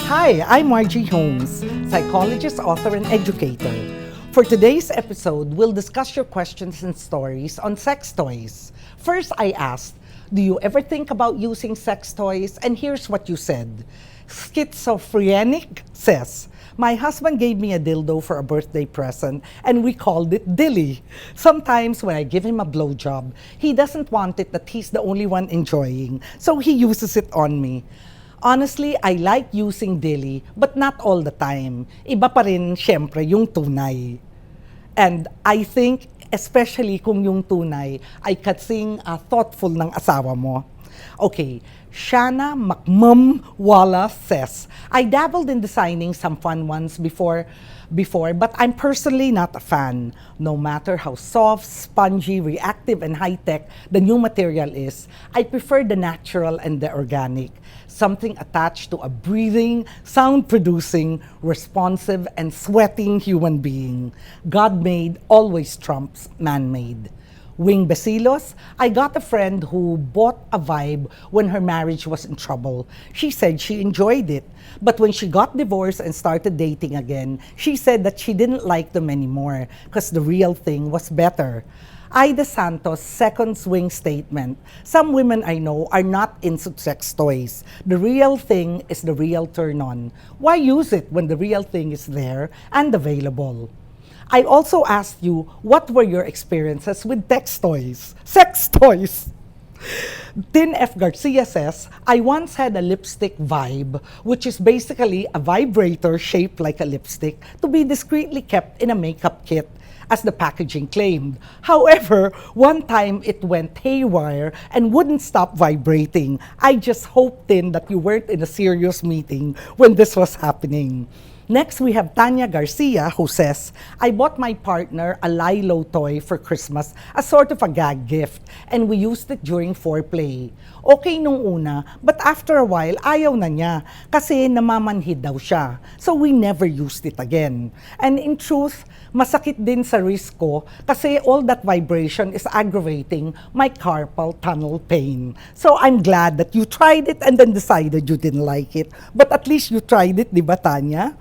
Hi, I'm Margie Holmes, psychologist, author, and educator. For today's episode, we'll discuss your questions and stories on sex toys. First, I asked, do you ever think about using sex toys? And here's what you said. Schizophrenic says, my husband gave me a dildo for a birthday present and we called it Dilly. Sometimes when I give him a blowjob, he doesn't want it that he's the only one enjoying, so he uses it on me. Honestly, I like using Dilly, but not all the time. Iba pa rin, syempre, yung tunay. And I think, especially kung yung tunay ay kasing thoughtful ng asawa mo. Okay, Shana McMum-Walla says, I dabbled in designing some fun ones before, but I'm personally not a fan. No matter how soft, spongy, reactive, and high-tech the new material is, I prefer the natural and the organic. Something attached to a breathing, sound-producing, responsive, and sweating human being. God-made always trumps man-made. Wing Basilos, I got a friend who bought a Vibe when her marriage was in trouble. She said she enjoyed it. But when she got divorced and started dating again, she said that she didn't like them anymore because the real thing was better. Ida Santos' second swing statement, some women I know are not into sex toys. The real thing is the real turn-on. Why use it when the real thing is there and available? I also asked you, what were your experiences with sex toys? Tin F. Garcia says, I once had a lipstick Vibe, which is basically a vibrator shaped like a lipstick to be discreetly kept in a makeup kit, as the packaging claimed. However, one time it went haywire and wouldn't stop vibrating. I just hoped then that you weren't in a serious meeting when this was happening. Next, we have Tanya Garcia who says, I bought my partner a Lilo toy for Christmas as sort of a gag gift and we used it during foreplay. Okay nung una, but after a while, ayaw na niya kasi namamanhid daw siya. So we never used it again. And in truth, masakit din sa wrist ko kasi all that vibration is aggravating my carpal tunnel pain. So I'm glad that you tried it and then decided you didn't like it. But at least you tried it, di ba, Tanya?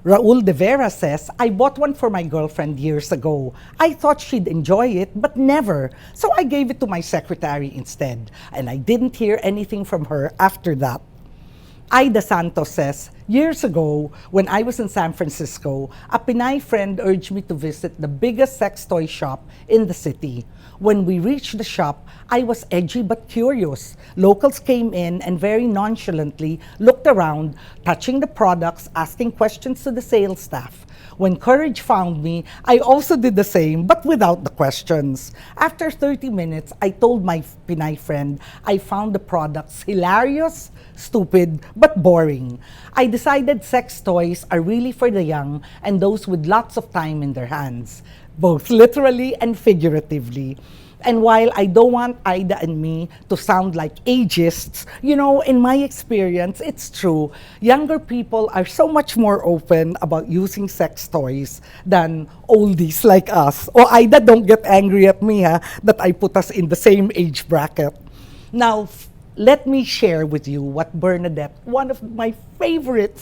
Raul De Vera says, I bought one for my girlfriend years ago. I thought she'd enjoy it, but never. So I gave it to my secretary instead. And I didn't hear anything from her after that. Ida Santos says, years ago, when I was in San Francisco, a Pinay friend urged me to visit the biggest sex toy shop in the city. When we reached the shop, I was edgy but curious. Locals came in and very nonchalantly looked around, touching the products, asking questions to the sales staff. When courage found me, I also did the same, but without the questions. After 30 minutes, I told my Pinay friend I found the products hilarious, stupid, but boring. I decided sex toys are really for the young and those with lots of time in their hands, both literally and figuratively. And while I don't want Ida and me to sound like ageists, you know, in my experience, it's true. Younger people are so much more open about using sex toys than oldies like us. Oh, Ida, don't get angry at me, that I put us in the same age bracket. Now, let me share with you what Bernadette, one of my favorite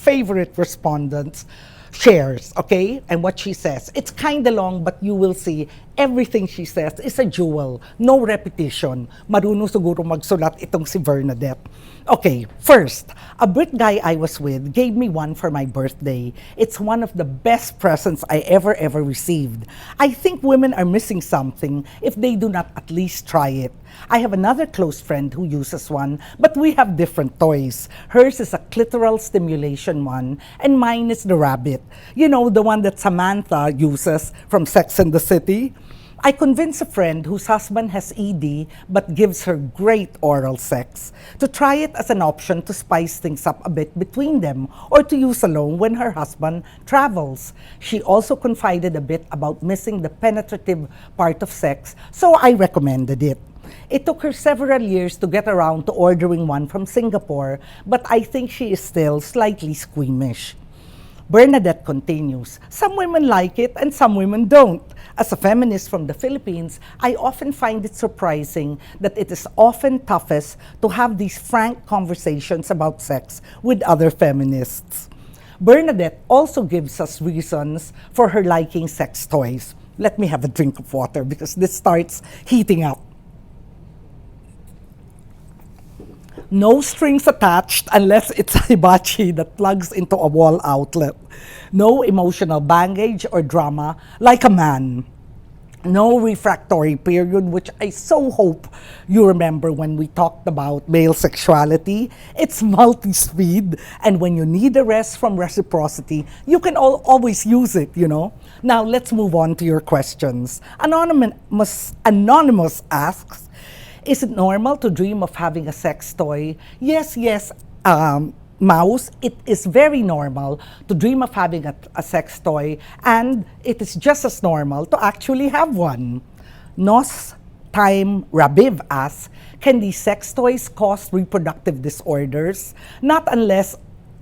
respondents, shares, okay? And what she says. It's kind of long, but you will see everything she says is a jewel. No repetition. Marunong siguro magsulat itong si Bernadette. Okay, first, a Brit guy I was with gave me one for my birthday. It's one of the best presents I ever received. I think women are missing something if they do not at least try it. I have another close friend who uses one, but we have different toys. Hers is a clitoral stimulation one, and mine is the rabbit. You know, the one that Samantha uses from Sex and the City. I convinced a friend whose husband has ED but gives her great oral sex to try it as an option to spice things up a bit between them or to use alone when her husband travels. She also confided a bit about missing the penetrative part of sex, so I recommended it. It took her several years to get around to ordering one from Singapore, but I think she is still slightly squeamish. Bernadette continues, some women like it and some women don't. As a feminist from the Philippines, I often find it surprising that it is often toughest to have these frank conversations about sex with other feminists. Bernadette also gives us reasons for her liking sex toys. Let me have a drink of water because this starts heating up. No strings attached unless it's a hibachi that plugs into a wall outlet. No emotional baggage or drama like a man. No refractory period, which I so hope you remember when we talked about male sexuality. It's multi-speed, and when you need a rest from reciprocity, you can always use it, you know. Now, let's move on to your questions. Anonymous asks, is it normal to dream of having a sex toy? Yes, Mouse, it is very normal to dream of having a sex toy, and it is just as normal to actually have one. Nos Time Rabiv asks, can these sex toys cause reproductive disorders? Not unless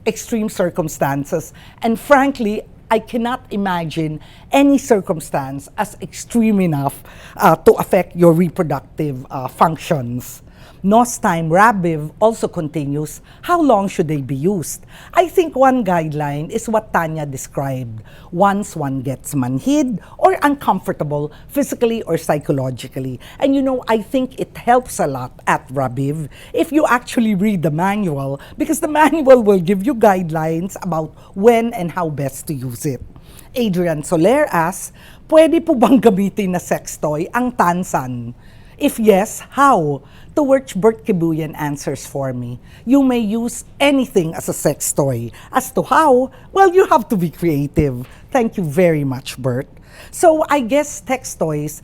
extreme circumstances, and frankly, I cannot imagine any circumstance as extreme enough to affect your reproductive functions. Nos Time Rabiv also continues, how long should they be used? I think one guideline is what Tanya described. Once one gets manhid or uncomfortable physically or psychologically. And you know, I think it helps a lot at Rabiv if you actually read the manual, because the manual will give you guidelines about when and how best to use it. Adrian Soler asks, pwede po bang gamitin na sex toy ang tansan? If yes, how? To which Bert Kibuyan answers for me, you may use anything as a sex toy. As to how, well, you have to be creative. Thank you very much, Bert. So I guess sex toys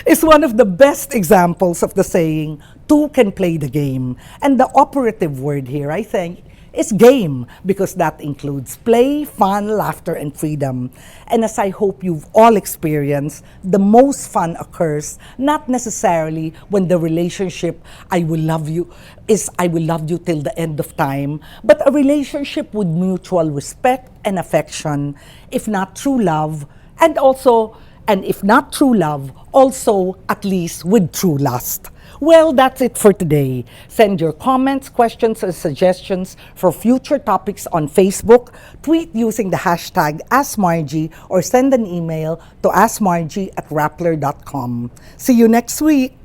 is one of the best examples of the saying, two can play the game. And the operative word here, I think, is game, because that includes play, fun, laughter, and freedom. And as I hope you've all experienced, the most fun occurs not necessarily when the relationship I will love you till the end of time, but a relationship with mutual respect and affection, if not true love, and if not true love, also at least with true lust. Well, that's it for today. Send your comments, questions, and suggestions for future topics on Facebook, tweet using the hashtag AskMargie, or send an email to askmargie@rappler.com. See you next week.